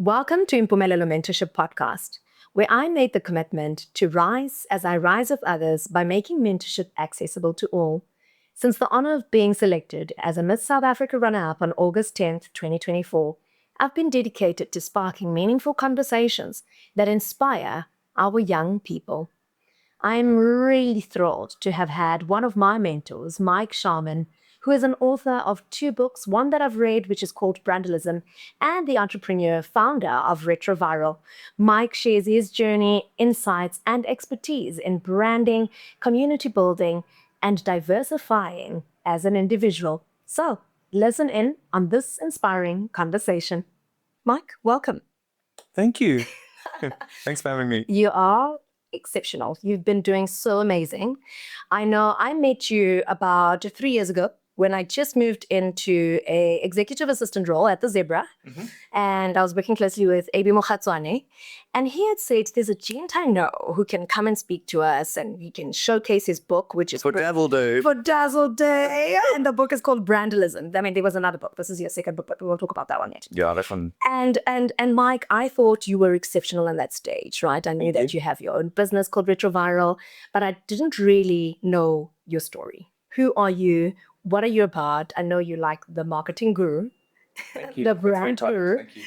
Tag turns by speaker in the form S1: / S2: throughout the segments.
S1: Welcome to Impumelelo Mentorship podcast, where I made the commitment to rise as I rise with others by making mentorship accessible to all. Since the honor of being selected as a Miss South Africa runner-up on August 10th, 2024, I've been dedicated to sparking meaningful conversations that inspire our young people. I'm really thrilled to have had one of my mentors, Mike Sharman, who is an author of two books, one that I've read, which is called Brandalism, and the entrepreneur founder of Retroviral. Mike shares his journey, insights, and expertise in branding, community building, and diversifying as an individual. So, listen in on this inspiring conversation. Mike, welcome.
S2: Thank you. Thanks for having me.
S1: You are exceptional. You've been doing so amazing. I know I met you about 3 years ago when I just moved into a executive assistant role at the Zebra. And I was working closely with AB Mokhatswane. And he had said, there's a gent I know who can come and speak to us and he can showcase his book, which is
S2: For Dazzle Day.
S1: For Dazzle Day. And the book is called Brandalism. I mean, there was another book. This is your second book, but we won't talk about that one yet.
S2: Yeah, that one.
S1: And Mike, I thought you were exceptional in that stage, right? I knew that you have your own business called Retroviral, but I didn't really know your story. Who are you? What are you about? I know you like the marketing guru,
S2: Thank you.
S1: the brand guru,
S2: Thank you.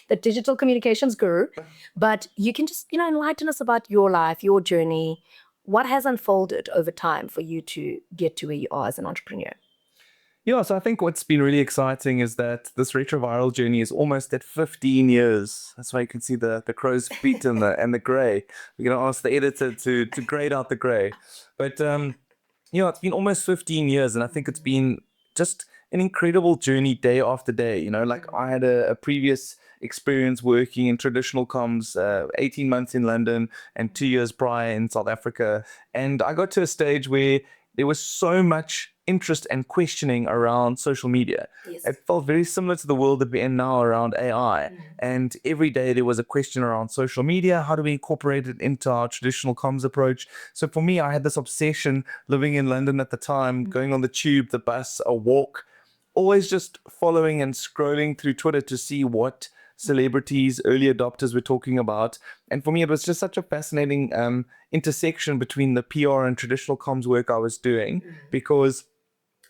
S1: the digital communications guru, but you can just, enlighten us about your life, your journey. What has unfolded over time for you to get to where you are as an entrepreneur?
S2: Yeah, so I think what's been really exciting is that this retroviral journey is almost at 15 years. That's why you can see the crow's feet and the gray. We're going to ask the editor to grade out the gray. But it's been almost 15 years, and I think it's been just an incredible journey day after day. Like I had a previous experience working in traditional comms, 18 months in London and 2 years prior in South Africa. And I got to a stage where there was so much interest and questioning around social media.
S1: Yes.
S2: It felt very similar to the world that we're in now around AI. And every day there was a question around social media. How do we incorporate it into our traditional comms approach? So for me, I had this obsession living in London at the time, going on the tube, the bus, a walk, always just following and scrolling through Twitter to see what celebrities, early adopters were talking about. And for me, it was just such a fascinating intersection between the PR and traditional comms work I was doing, because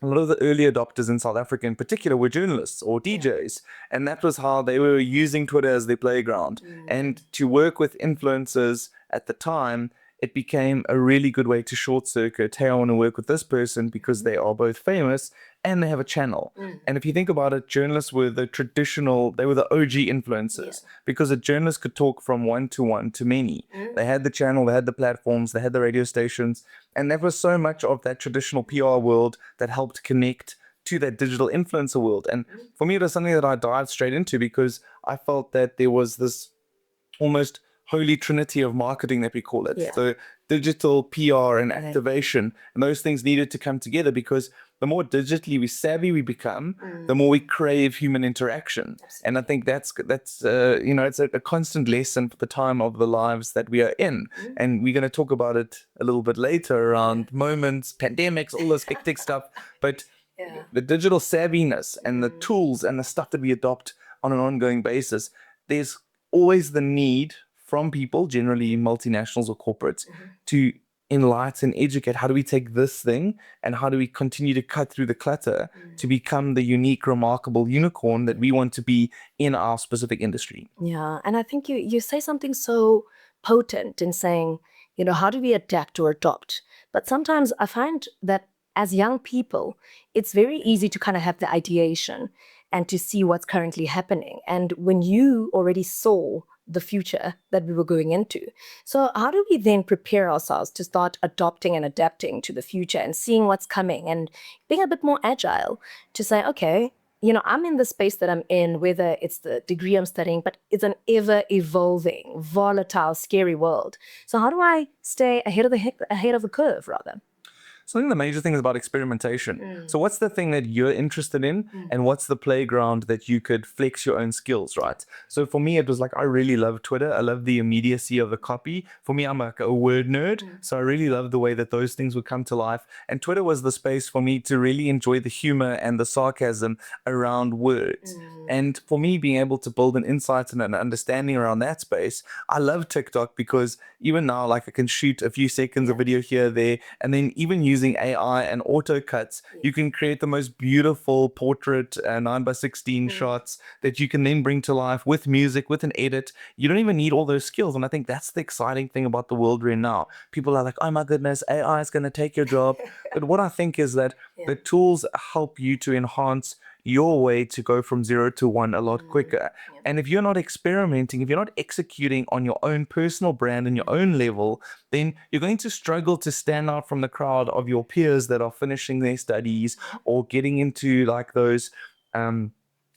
S2: a lot of the early adopters in South Africa in particular were journalists or DJs. And that was how they were using Twitter as their playground. And to work with influencers at the time, it became a really good way to short circuit. Hey, I want to work with this person because they are both famous and they have a channel. And if you think about it, journalists were they were the OG influencers, because a journalist could talk from one to many. They had the channel, they had the platforms, they had the radio stations, and there was so much of that traditional PR world that helped connect to that digital influencer world. And for me, it was something that I dived straight into because I felt that there was this almost holy trinity of marketing that we call it. So digital, PR, and activation. And those things needed to come together, because the more digitally savvy we become, the more we crave human interaction. And I think that's it's a constant lesson for the time of the lives that we are in. And we're going to talk about it a little bit later around moments, pandemics, all this hectic stuff. But the digital savviness and the tools and the stuff that we adopt on an ongoing basis, there's always the need from people, generally multinationals or corporates, to enlighten, educate. How do we take this thing and how do we continue to cut through the clutter to become the unique, remarkable unicorn that we want to be in our specific industry?
S1: Yeah, and I think you say something so potent in saying, how do we adapt or adopt? But sometimes I find that as young people, it's very easy to kind of have the ideation and to see what's currently happening. And when you already saw the future that we were going into. So how do we then prepare ourselves to start adopting and adapting to the future and seeing what's coming and being a bit more agile to say, okay, I'm in the space that I'm in, whether it's the degree I'm studying, but it's an ever evolving, volatile, scary world. So how do I stay ahead of the curve rather?
S2: So I think the major thing is about experimentation. So what's the thing that you're interested in, and what's the playground that you could flex your own skills, right? So for me, it was like, I really love Twitter. I love the immediacy of the copy. For me, I'm like a word nerd. So I really love the way that those things would come to life. And Twitter was the space for me to really enjoy the humor and the sarcasm around words. And for me, being able to build an insight and an understanding around that space, I love TikTok because even now, like I can shoot a few seconds of video here, there, and then even using AI and auto cuts, you can create the most beautiful portrait 9:16 shots that you can then bring to life with music, with an edit. You don't even need all those skills. And I think that's the exciting thing about the world we're in now. People are like, oh my goodness, AI is going to take your job. But what I think is that the tools help you to enhance your way to go from 0 to 1 a lot quicker. And if you're not experimenting, if you're not executing on your own personal brand and your own level, then you're going to struggle to stand out from the crowd of your peers that are finishing their studies or getting into like those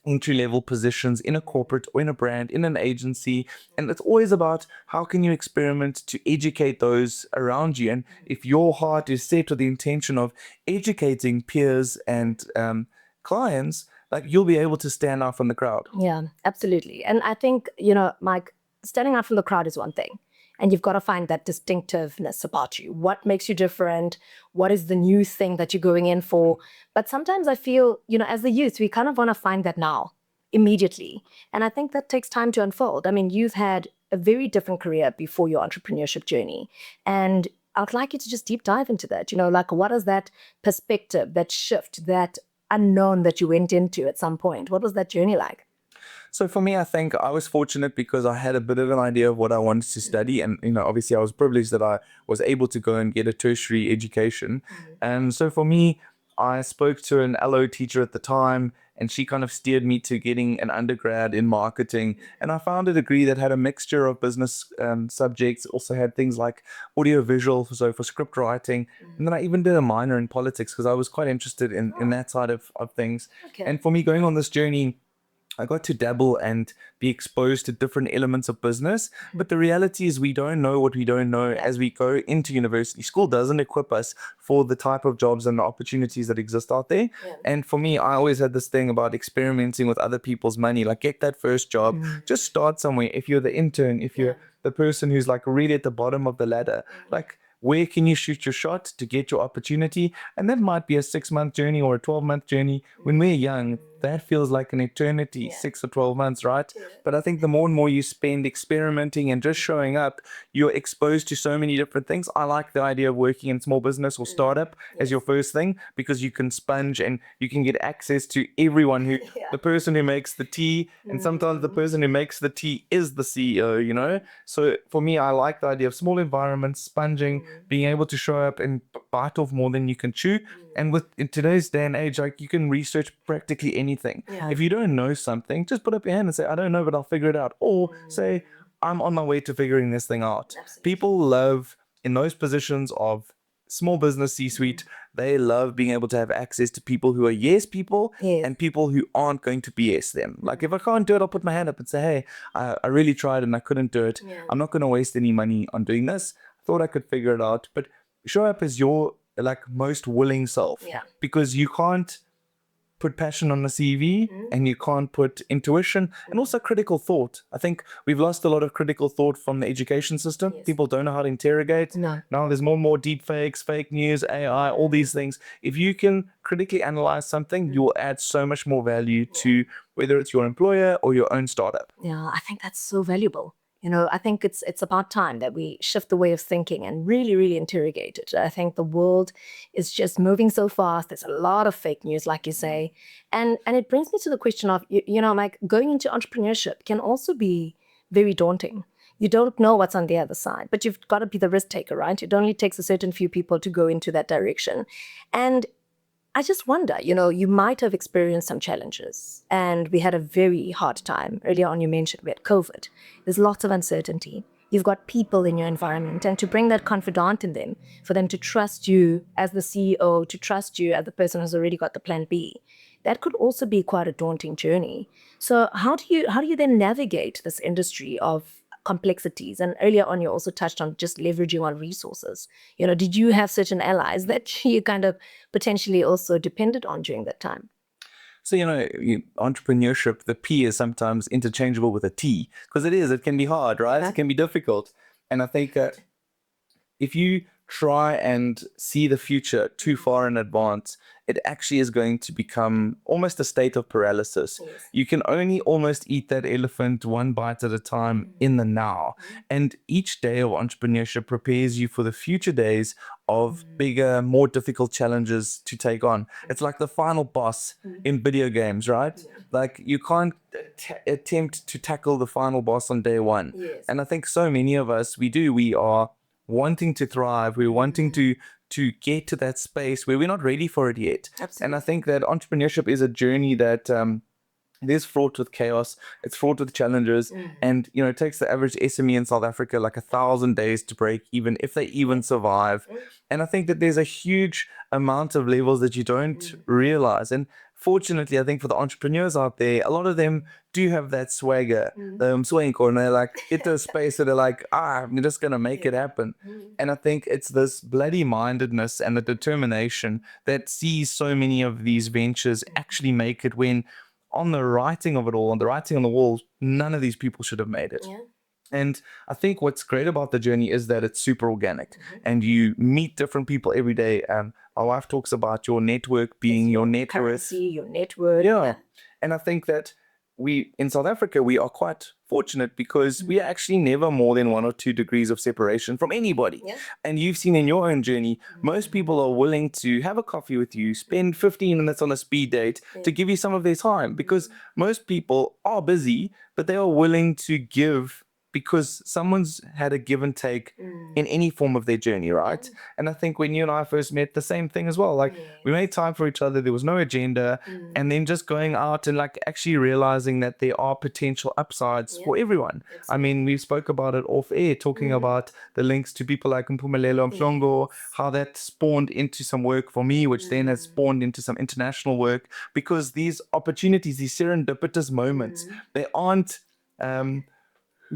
S2: entry level positions in a corporate or in a brand, in an agency. And it's always about how can you experiment to educate those around you. And if your heart is set with the intention of educating peers and clients, like you'll be able to stand out from the crowd.
S1: Yeah, absolutely. And I think, Mike, standing out from the crowd is one thing. And you've got to find that distinctiveness about you. What makes you different? What is the new thing that you're going in for? But sometimes I feel, as the youth, we kind of want to find that now, immediately. And I think that takes time to unfold. I mean, you've had a very different career before your entrepreneurship journey. And I'd like you to just deep dive into that. Like what is that perspective, that shift, that unknown that you went into at some point? What was that journey like?
S2: So for me, I think I was fortunate because I had a bit of an idea of what I wanted to study. And, obviously I was privileged that I was able to go and get a tertiary education. And so for me, I spoke to an LO teacher at the time, and she kind of steered me to getting an undergrad in marketing. And I found a degree that had a mixture of business subjects, also had things like audio visual, so for script writing. And then I even did a minor in politics because I was quite interested in that side of things.
S1: Okay.
S2: And for me, going on this journey, I got to dabble and be exposed to different elements of business. But the reality is we don't know what we don't know as we go into university. School doesn't equip us for the type of jobs and the opportunities that exist out there. And for me, I always had this thing about experimenting with other people's money, like get that first job, just start somewhere. If you're the intern, if you're the person who's like really at the bottom of the ladder, like where can you shoot your shot to get your opportunity? And that might be a 6-month journey or a 12-month journey. When we're young, that feels like an eternity, 6 or 12 months, right? But I think the more and more you spend experimenting and just showing up, you're exposed to so many different things. I like the idea of working in small business or startup as your first thing because you can sponge and you can get access to everyone who, the person who makes the tea, and sometimes the person who makes the tea is the CEO. So for me, I like the idea of small environments, sponging, being able to show up and bite off more than you can chew. And in today's day and age, like you can research practically anything. If you don't know something, just put up your hand and say, I don't know, but I'll figure it out. Or say, I'm on my way to figuring this thing out. People love in those positions of small business C-suite, they love being able to have access to people who are yes people and people who aren't going to BS them. Like if I can't do it, I'll put my hand up and say, hey, I really tried and I couldn't do it. I'm not going to waste any money on doing this. I thought I could figure it out. But show up as your like most willing self because you can't put passion on the CV and you can't put intuition and also critical thought. I think we've lost a lot of critical thought from the education system. People don't know how to interrogate. Now there's more and more deep fakes, fake news, AI, all these things. If you can critically analyze something, you will add so much more value to whether it's your employer or your own startup.
S1: Yeah, I think that's so valuable. I think it's about time that we shift the way of thinking and really, really interrogate it. I think the world is just moving so fast. There's a lot of fake news, like you say. And it brings me to the question of, like going into entrepreneurship can also be very daunting. You don't know what's on the other side, but you've got to be the risk taker, right? It only takes a certain few people to go into that direction. And I just wonder, you might have experienced some challenges, and we had a very hard time. Earlier on, you mentioned we had COVID. There's lots of uncertainty. You've got people in your environment, and to bring that confidant in them, for them to trust you as the CEO, to trust you as the person who's already got the plan B, that could also be quite a daunting journey. So how do you then navigate this industry of complexities. And earlier on, you also touched on just leveraging on resources. Did you have certain allies that you kind of potentially also depended on during that time?
S2: So, entrepreneurship, the P is sometimes interchangeable with a T, because it can be hard, right? It can be difficult. And I think that if you try and see the future too far in advance, it actually is going to become almost a state of paralysis.
S1: Yes.
S2: You can only almost eat that elephant one bite at a time in the now. And each day of entrepreneurship prepares you for the future days of bigger, more difficult challenges to take on. It's like the final boss in video games, right? Like you can't attempt to tackle the final boss on day one.
S1: Yes.
S2: And I think so many of us, we are wanting to thrive. We're wanting to get to that space where we're not ready for it yet.
S1: Absolutely.
S2: And I think that entrepreneurship is a journey that it is fraught with chaos. It's fraught with challenges. And, it takes the average SME in South Africa like 1,000 days to break even, if they even survive. And I think that there's a huge amount of levels that you don't realize. And fortunately, I think for the entrepreneurs out there, a lot of them do have that swagger, swank, and they're like, get to a space that they're like, I'm just going to make it happen. And I think it's this bloody mindedness and the determination that sees so many of these ventures actually make it, when on the writing of it all, on the writing on the walls, none of these people should have made it.
S1: Yeah.
S2: And I think what's great about the journey is that it's super organic, and you meet different people every day. Our wife talks about your network being your net worth.
S1: Currency, your network.
S2: Yeah. And I think that in South Africa, we are quite fortunate because we are actually never more than 1 or 2 degrees of separation from anybody.
S1: Yeah.
S2: And you've seen in your own journey, most people are willing to have a coffee with you, spend 15 minutes on a speed date to give you some of their time, because most people are busy, but they are willing to give because someone's had a give and take in any form of their journey, right? And I think when you and I first met, the same thing as well. Like we made time for each other, there was no agenda, and then just going out and like actually realizing that there are potential upsides for everyone. I mean, we spoke about it off air, talking about the links to people like Impumelelo Maduna, how that spawned into some work for me, which then has spawned into some international work, because these opportunities, these serendipitous moments, they aren't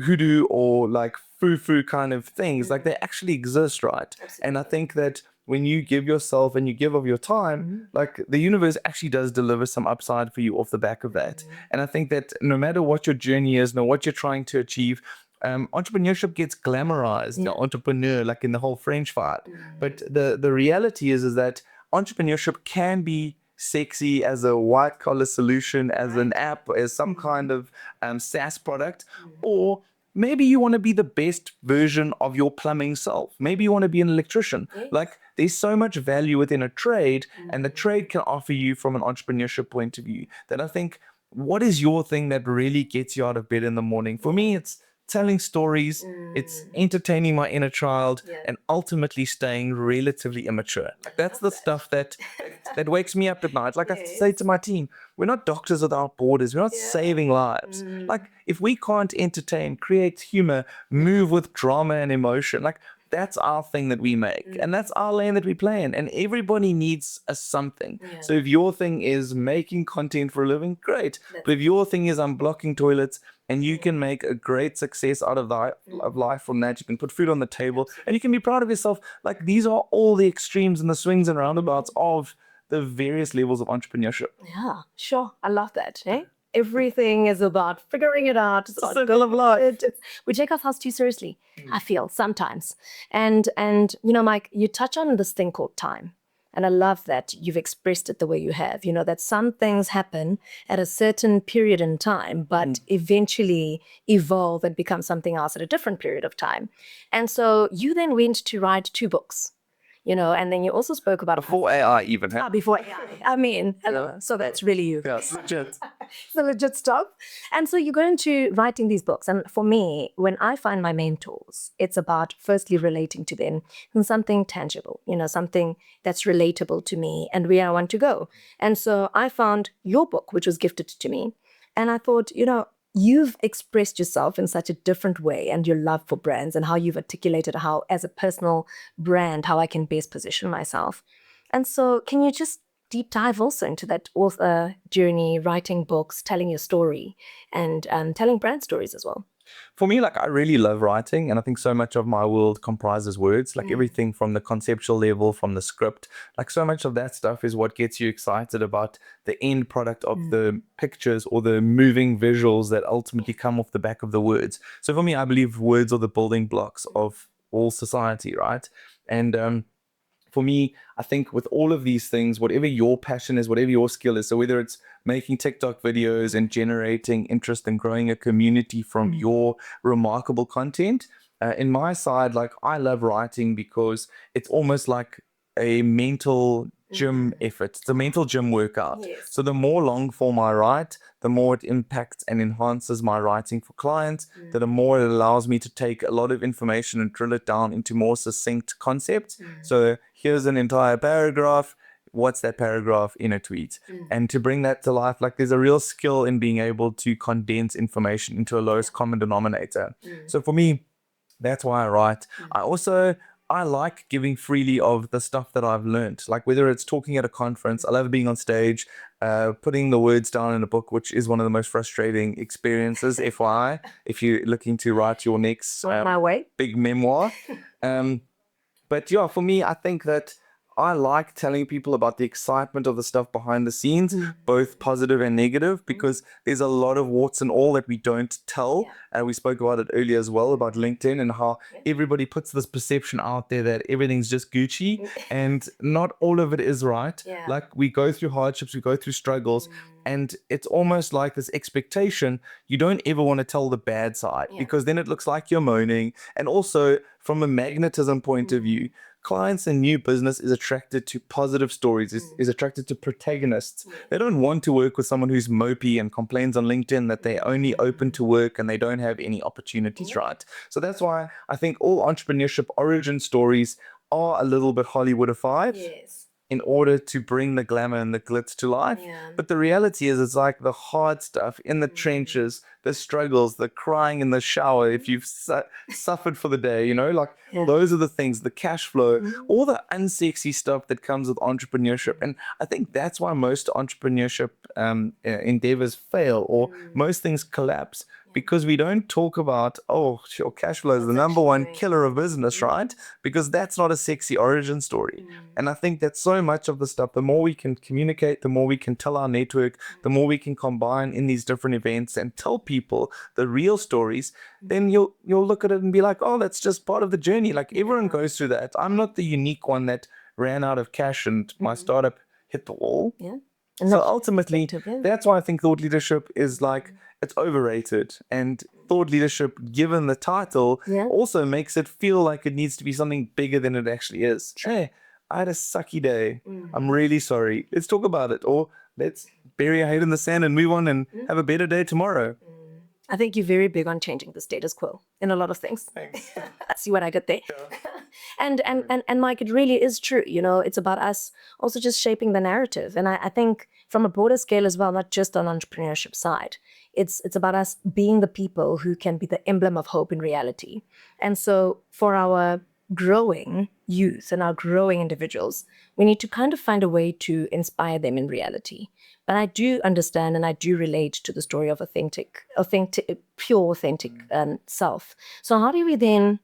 S2: hoodoo or like foo-foo kind of things. Like they actually exist, right?
S1: Absolutely.
S2: And I think that when you give yourself and you give of your time, like the universe actually does deliver some upside for you off the back of that. And I think that no matter what your journey is, no what you're trying to achieve, entrepreneurship gets glamorized, entrepreneur, like in the whole French fight. But the reality is that entrepreneurship can be sexy as a white collar solution, as an app, as some kind of SaaS product, or maybe you want to be the best version of your plumbing self. Maybe you want to be an electrician. Like there's so much value within a trade, and the trade can offer you from an entrepreneurship point of view, that I think, what is your thing that really gets you out of bed in the morning? For me, it's telling stories, it's entertaining my inner child, and ultimately staying relatively immature. Like that's the stuff that wakes me up at night. Like I say to my team, we're not doctors without borders. We're not saving lives. Like if we can't entertain, create humor, move with drama and emotion, like that's our thing that we make, and that's our lane that we play in, and everybody needs a something. So if your thing is making content for a living, great. But if your thing is unblocking toilets, and you can make a great success out of life from that, you can put food on the table, and you can be proud of yourself. Like these are all the extremes and the swings and roundabouts of the various levels of entrepreneurship.
S1: Yeah, sure. I love that. Everything is about figuring it out. It's about goal of life. We take ourselves too seriously, I feel, sometimes. And Mike, you touch on this thing called time. And I love that you've expressed it the way you have, that some things happen at a certain period in time, but eventually evolve and become something else at a different period of time. And so you then went to write 2 books. And then you also spoke about
S2: Before AI even.
S1: before AI. I mean, so that's really you.
S2: Yes, legit.
S1: The legit stuff. And so you go into writing these books. And for me, when I find my mentors, it's about firstly relating to them in something tangible, something that's relatable to me and where I want to go. And so I found your book, which was gifted to me. And I thought, you've expressed yourself in such a different way, and your love for brands, and how you've articulated how, as a personal brand, how I can best position myself. And so can you just deep dive also into that author journey, writing books, telling your story, and telling brand stories as well?
S2: For me, like I really love writing, and I think so much of my world comprises words, like everything from the conceptual level, from the script, like so much of that stuff is what gets you excited about the end product of the pictures or the moving visuals that ultimately come off the back of the words. So for me, I believe words are the building blocks of all society, right? And for me, I think with all of these things, whatever your passion is, whatever your skill is, so whether it's making TikTok videos and generating interest and growing a community from your remarkable content, in my side, like I love writing because it's almost like a mental gym effort. It's a mental gym workout.
S1: Yes.
S2: So the more long form I write, the more it impacts and enhances my writing for clients, the more it allows me to take a lot of information and drill it down into more succinct concepts. So here's an entire paragraph. What's that paragraph in a tweet? And to bring that to life, like there's a real skill in being able to condense information into a lowest common denominator. So for me, that's why I write. I like giving freely of the stuff that I've learned. Like whether it's talking at a conference, I love being on stage, putting the words down in a book, which is one of the most frustrating experiences. FYI, if you're looking to write your next
S1: On my way.
S2: big memoir. But yeah, for me, I think that I like telling people about the excitement of the stuff behind the scenes, both positive and negative, because there's a lot of warts and all that we don't tell. And we spoke about it earlier as well about LinkedIn and how everybody puts this perception out there that everything's just Gucci, and not all of it is right.
S1: Yeah.
S2: Like we go through hardships, we go through struggles, and it's almost like this expectation. You don't ever want to tell the bad side because then it looks like you're moaning. And also from a magnetism point of view, clients and new business is attracted to positive stories, is attracted to protagonists. They don't want to work with someone who's mopey and complains on LinkedIn that they're only open to work and they don't have any opportunities, right? So that's why I think all entrepreneurship origin stories are a little bit Hollywoodified.
S1: Yes.
S2: In order to bring the glamour and the glitz to life.
S1: Yeah.
S2: But the reality is, it's like the hard stuff in the trenches, the struggles, the crying in the shower if you've suffered for the day, like those are the things, the cash flow, all the unsexy stuff that comes with entrepreneurship. And I think that's why most entrepreneurship endeavors fail, or most things collapse. Because we don't talk about, your cash flow is the number one killer of business, right? Because that's not a sexy origin story. And I think that so much of the stuff, the more we can communicate, the more we can tell our network, the more we can combine in these different events and tell people the real stories, then you'll look at it and be like, oh, that's just part of the journey. Like everyone goes through that. I'm not the unique one that ran out of cash and my startup hit the wall.
S1: Yeah.
S2: So ultimately, that's why I think thought leadership is like, it's overrated. And thought leadership, given the title, also makes it feel like it needs to be something bigger than it actually is. Hey, I had a sucky day. I'm really sorry. Let's talk about it. Or let's bury our head in the sand and move on and have a better day tomorrow.
S1: I think you're very big on changing the status quo in a lot of things.
S2: Thanks.
S1: See what I did there. And Mike, it really is true. It's about us also just shaping the narrative. And I think from a broader scale as well, not just on entrepreneurship side, it's about us being the people who can be the emblem of hope in reality. And so for our growing youth and our growing individuals, we need to kind of find a way to inspire them in reality. But I do understand and I do relate to the story of pure authentic self. So how do we then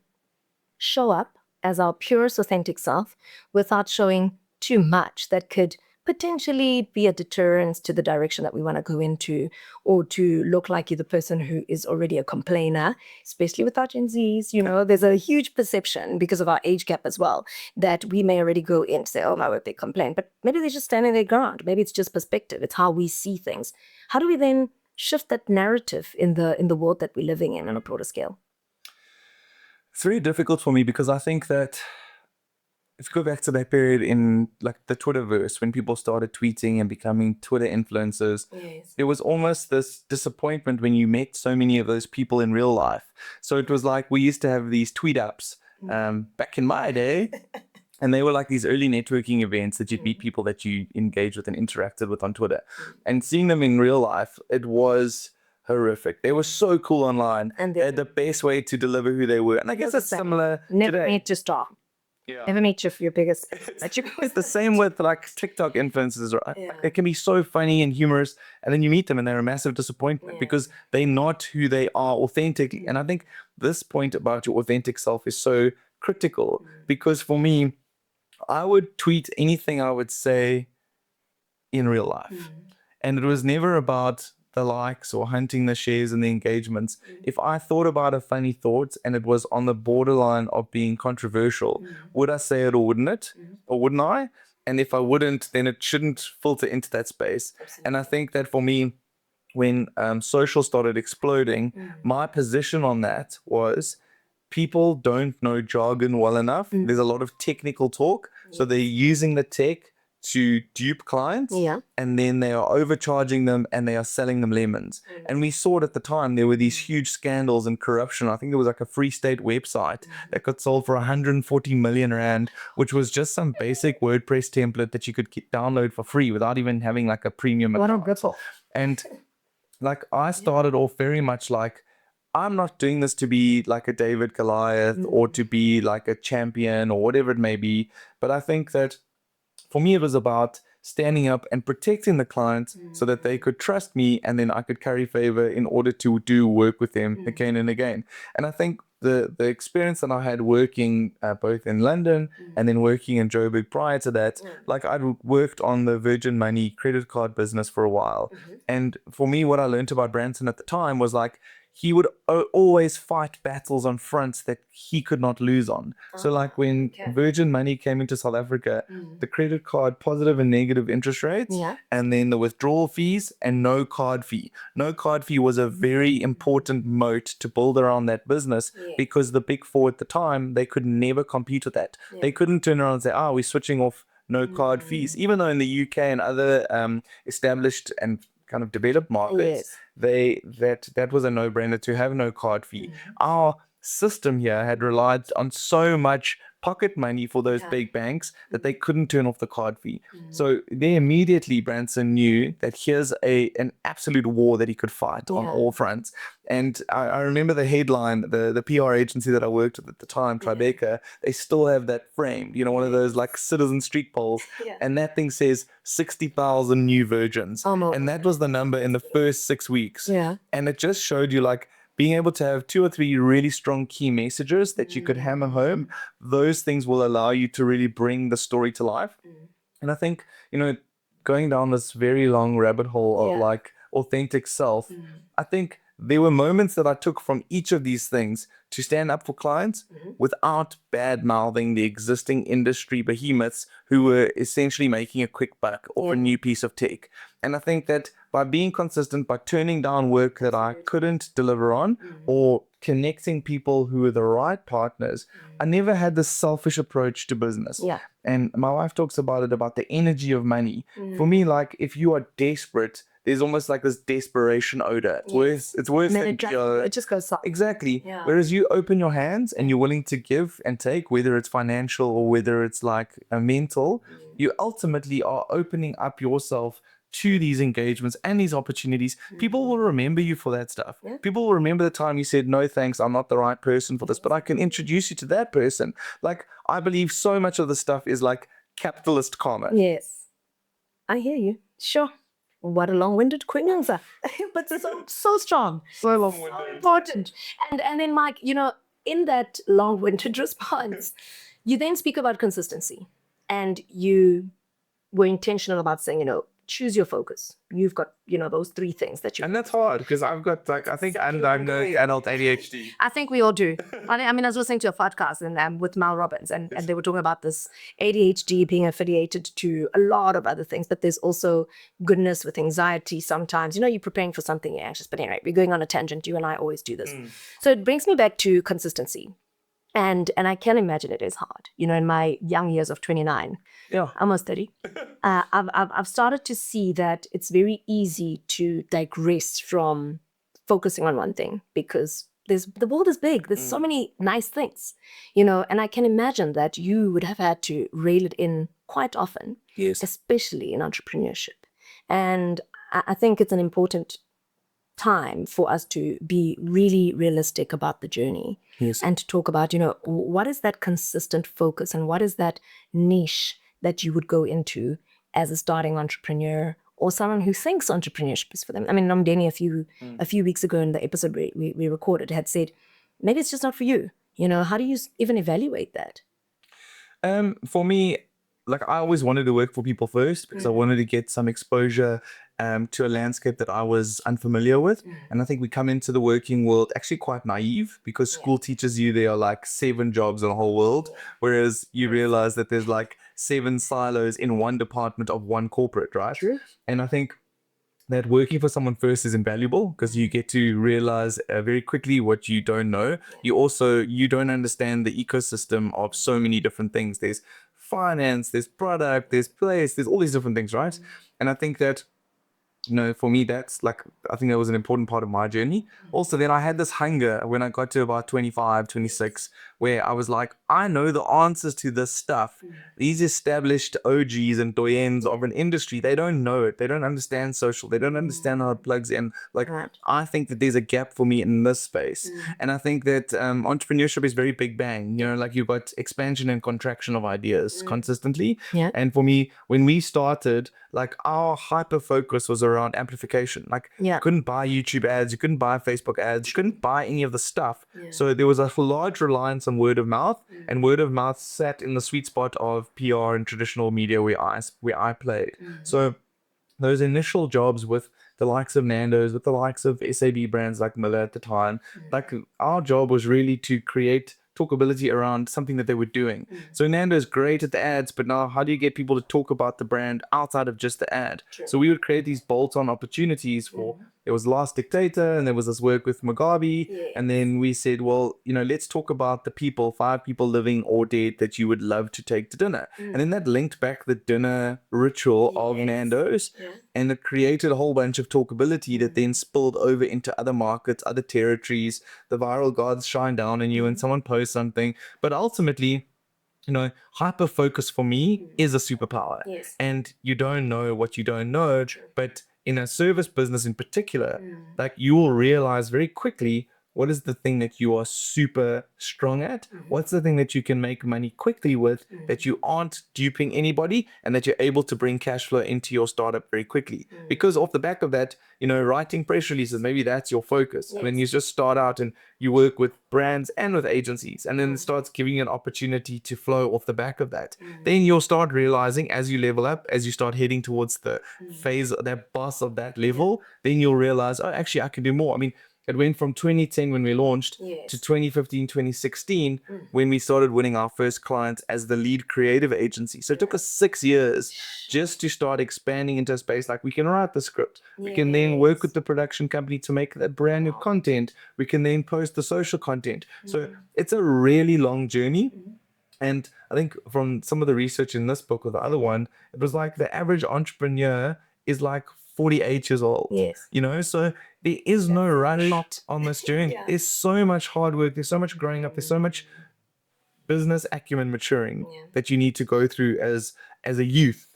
S1: show up as our purest authentic self without showing too much that could potentially be a deterrence to the direction that we want to go into, or to look like you're the person who is already a complainer, especially with our Gen Zs. There's a huge perception because of our age gap as well, that we may already go in and say, oh, my word, they complain. But maybe they're just standing their ground. Maybe it's just perspective. It's how we see things. How do we then shift that narrative in the world that we're living in on a broader scale?
S2: It's very difficult for me because I think that if you go back to that period in like the Twitterverse, when people started tweeting and becoming Twitter influencers, there was almost this disappointment when you met so many of those people in real life. So it was like we used to have these tweet ups back in my day. And they were like these early networking events that you'd meet people that you engaged with and interacted with on Twitter. And seeing them in real life, it was horrific. They were so cool online. And they had the best way to deliver who they were. And I guess that's similar
S1: Never
S2: today.
S1: made to stop. Never meet your biggest.
S2: It's the same with like TikTok influencers, right?
S1: Yeah.
S2: It can be so funny and humorous, and then you meet them and they're a massive disappointment because they're not who they are authentically. And I think this point about your authentic self is so critical because for me, I would tweet anything I would say in real life. And it was never about the likes or hunting the shares and the engagements. If I thought about a funny thought and it was on the borderline of being controversial, would I say it or wouldn't it? Or wouldn't I? And if I wouldn't, then it shouldn't filter into that space. And I think that for me, when social started exploding, my position on that was people don't know jargon well enough. There's a lot of technical talk. So they're using the tech to dupe clients.
S1: Yeah.
S2: And then they are overcharging them and they are selling them lemons. And we saw it at the time. There were these huge scandals and corruption. I think there was like a Free State website that got sold for 140 million rand, which was just some basic WordPress template that you could download for free without even having like a premium account. And like I started off very much like, I'm not doing this to be like a David Goliath or to be like a champion or whatever it may be. But I think that for me, it was about standing up and protecting the client so that they could trust me and then I could carry favor in order to do work with them again and again. And I think the experience that I had working both in London and then working in Joburg prior to that, like I'd worked on the Virgin Money credit card business for a while. And for me, what I learned about Branson at the time was like, he would always fight battles on fronts that he could not lose on. So like when Virgin Money came into South Africa, the credit card positive and negative interest rates, and then the withdrawal fees and no card fee. No card fee was a very important moat to build around that business because the big four at the time, they could never compete with that. They couldn't turn around and say, we're switching off no card fees. Even though in the UK and other established and kind of developed markets, that was a no-brainer to have no card fee. Our system here had relied on so much pocket money for those big banks that they couldn't turn off the card fee. So they immediately, Branson knew that here's an absolute war that he could fight on all fronts. And I remember the headline, the PR agency that I worked with at the time, Tribeca, they still have that framed, one of those like citizen street polls. And that thing says 60,000 new virgins. And that was the number in the first 6 weeks. And it just showed you like, being able to have 2 or 3 really strong key messages that you could hammer home, those things will allow you to really bring the story to life. And I think, going down this very long rabbit hole of like authentic self, I think there were moments that I took from each of these things to stand up for clients without bad mouthing the existing industry behemoths who were essentially making a quick buck off a new piece of tech. And I think that by being consistent, by turning down work that I couldn't deliver on or connecting people who were the right partners, I never had this selfish approach to business. And my wife talks about it, about the energy of money. For me, like if you are desperate, there's almost like this desperation odor. It's worse than
S1: it just goes soft.
S2: Exactly. Whereas you open your hands and you're willing to give and take, whether it's financial or whether it's like a mental, you ultimately are opening up yourself to these engagements and these opportunities. People will remember you for that stuff. People will remember the time you said, no, thanks, I'm not the right person for this, but I can introduce you to that person. Like, I believe so much of the stuff is like capitalist karma.
S1: Yes. I hear you. Sure. What a long-winded quick answer. But so strong.
S2: So long-winded.
S1: So important. And then Mike, in that long-winded response, you then speak about consistency. And you were intentional about saying, choose your focus. You've got, those 3 things that you.
S2: And that's hard because I've got I think undiagnosed adult ADHD.
S1: I think we all do. I mean, I was listening to a podcast and with Mal Robbins and they were talking about this ADHD being affiliated to a lot of other things, but there's also goodness with anxiety sometimes. You're preparing for something, you're anxious, but anyway, we're going on a tangent. You and I always do this. So it brings me back to consistency. And I can imagine it is hard. In my young years of 29, almost 30, I've started to see that it's very easy to digress from focusing on one thing because the world is big. There's so many nice things, and I can imagine that you would have had to reel it in quite often, especially in entrepreneurship. And I think it's an important time for us to be really realistic about the journey.
S2: Yes.
S1: And to talk about, what is that consistent focus and what is that niche that you would go into as a starting entrepreneur or someone who thinks entrepreneurship is for them. I mean, Nomdeni a few weeks ago in the episode we recorded had said, maybe it's just not for you. How do you even evaluate that?
S2: For me, like I always wanted to work for people first because I wanted to get some exposure to a landscape that I was unfamiliar with. And I think we come into the working world actually quite naive because school teaches you there are like 7 jobs in the whole world, whereas you realize that there's like 7 silos in one department of one corporate, right?
S1: True.
S2: And I think that working for someone first is invaluable because you get to realize very quickly what you don't know. You don't understand the ecosystem of so many different things. There's finance, there's product, there's place, there's all these different things, right? And I think that, for me, that's like, I think that was an important part of my journey. Also, then I had this hunger when I got to about 25, 26, where I was like, I know the answers to this stuff. These established OGs and doyens of an industry, they don't know it. They don't understand social. They don't understand how it plugs in. Like, I think that there's a gap for me in this space. And I think that entrepreneurship is very big bang. Like you've got expansion and contraction of ideas consistently.
S1: Yeah.
S2: And for me, when we started, like our hyper focus was around amplification. Like you couldn't buy YouTube ads, you couldn't buy Facebook ads, you couldn't buy any of the stuff. So there was a large reliance on word of mouth, and word of mouth sat in the sweet spot of PR and traditional media where I played. So those initial jobs with the likes of Nando's, with the likes of SAB brands like Miller at the time, like our job was really to create talkability around something that they were doing. So Nando's great at the ads, but now how do you get people to talk about the brand outside of just the ad? So we would create these bolt-on opportunities for, there was Last Dictator and there was this work with Mugabe. And then we said, well, let's talk about the people, 5 people living or dead that you would love to take to dinner. And then that linked back the dinner ritual of Nando's. And it created a whole bunch of talkability that then spilled over into other markets, other territories. The viral gods shine down on you and someone posts something. But ultimately, hyper focus for me is a superpower. And you don't know what you don't know. But in a service business in particular, like you will realize very quickly what is the thing that you are super strong at? What's the thing that you can make money quickly with, that you aren't duping anybody and that you're able to bring cash flow into your startup very quickly? Because off the back of that, writing press releases, maybe that's your focus. When you just start out and you work with brands and with agencies, and then it starts giving you an opportunity to flow off the back of that. Then you'll start realizing as you level up, as you start heading towards the phase, that boss of that level, then you'll realize, oh, actually I can do more. I mean, it went from 2010 when we launched to 2015, 2016 when we started winning our first clients as the lead creative agency. So it took us 6 years just to start expanding into a space like we can write the script. We can then work with the production company to make that brand new content. We can then post the social content. So it's a really long journey. And I think from some of the research in this book or the other one, it was like the average entrepreneur is like 48 years old. So there is no rush on this journey. There's so much hard work. There's so much growing up. There's so much business acumen maturing that you need to go through as a youth.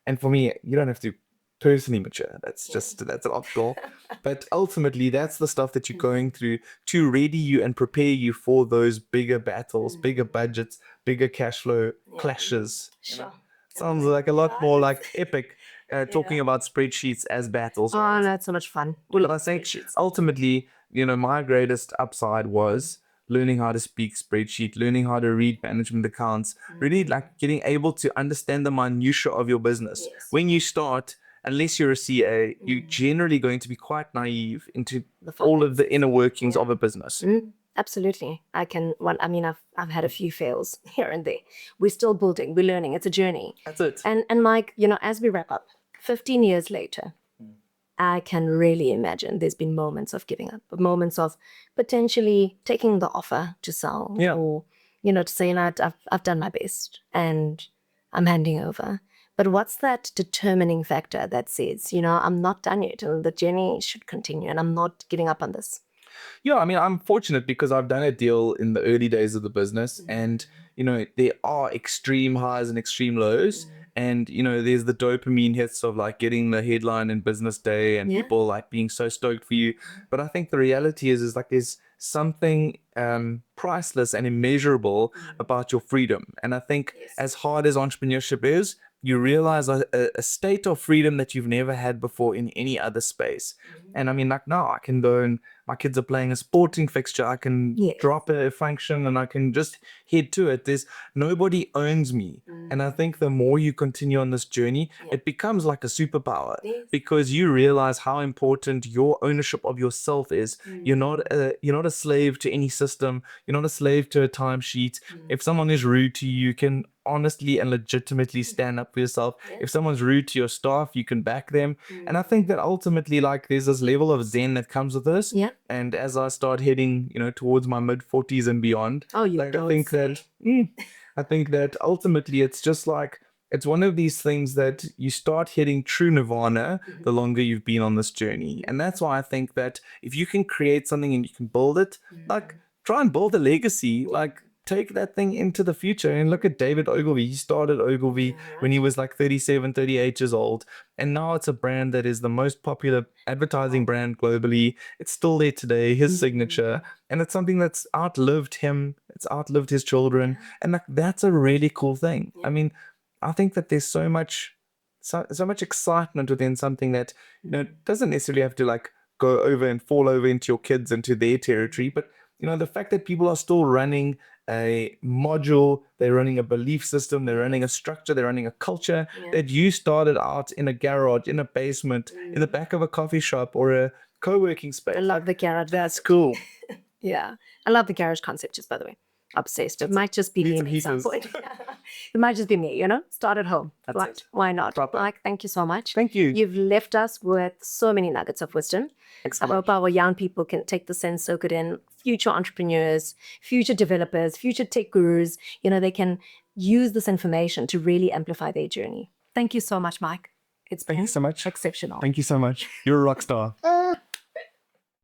S2: And for me, you don't have to personally mature. That's an optional. But ultimately, that's the stuff that you're going through to ready you and prepare you for those bigger battles, bigger budgets, bigger cash flow clashes. Sounds like a lot more like epic. Talking about spreadsheets as battles.
S1: Oh, that's so much fun.
S2: But I think ultimately, my greatest upside was learning how to speak spreadsheet, learning how to read management accounts, really like getting able to understand the minutiae of your business. When you start, unless you're a CA, you're generally going to be quite naive into all of the inner workings of a business.
S1: Absolutely. I've had a few fails here and there. We're still building, we're learning. It's a journey.
S2: That's it.
S1: And Mike, as we wrap up, 15 years later, I can really imagine there's been moments of giving up, moments of potentially taking the offer to sell, or to say, I've done my best and I'm handing over. But what's that determining factor that says, I'm not done yet, and the journey should continue, and I'm not giving up on this?
S2: Yeah, I mean, I'm fortunate because I've done a deal in the early days of the business, and there are extreme highs and extreme lows. And, there's the dopamine hits of like getting the headline in Business Day and people like being so stoked for you. But I think the reality is like there's something priceless and immeasurable about your freedom. And I think as hard as entrepreneurship is, you realize a state of freedom that you've never had before in any other space. And I mean, like now I can go and my kids are playing a sporting fixture. I can drop a function and I can just head to it. There's nobody owns me. And I think the more you continue on this journey, it becomes like a superpower because you realize how important your ownership of yourself is. You're not a slave to any system. You're not a slave to a timesheet. If someone is rude to you, you can honestly and legitimately stand up for yourself. If someone's rude to your staff, you can back them. And I think that ultimately, like, there's this level of zen that comes with this. And as I start heading, towards my mid-40s and beyond, I think that ultimately it's just like it's one of these things that you start hitting true nirvana the longer you've been on this journey. And that's why I think that if you can create something and you can build it, like try and build a legacy, like take that thing into the future. And look at David Ogilvy. He started Ogilvy when he was like 37, 38 years old. And now it's a brand that is the most popular advertising brand globally. It's still there today, his signature. And it's something that's outlived him. It's outlived his children. And like, that's a really cool thing. I mean, I think that there's so much excitement within something that, doesn't necessarily have to like go over and fall over into your kids, into their territory. But, the fact that people are still running a module, they're running a belief system, they're running a structure, they're running a culture that you started out in a garage, in a basement, in the back of a coffee shop or a co-working space.
S1: I love the garage.
S2: That's cool.
S1: I love the garage concept, just by the way. Obsessed. It might just be me at some point. It might just be me, start at home. Right? Why not? Like, thank you so much.
S2: Thank you.
S1: You've left us with so many nuggets of wisdom. I hope our young people can take this and soak it in. Future entrepreneurs, future developers, future tech gurus, they can use this information to really amplify their journey. Thank you so much, Mike. It's been
S2: so much.
S1: Exceptional.
S2: Thank you so much. You're a rock star.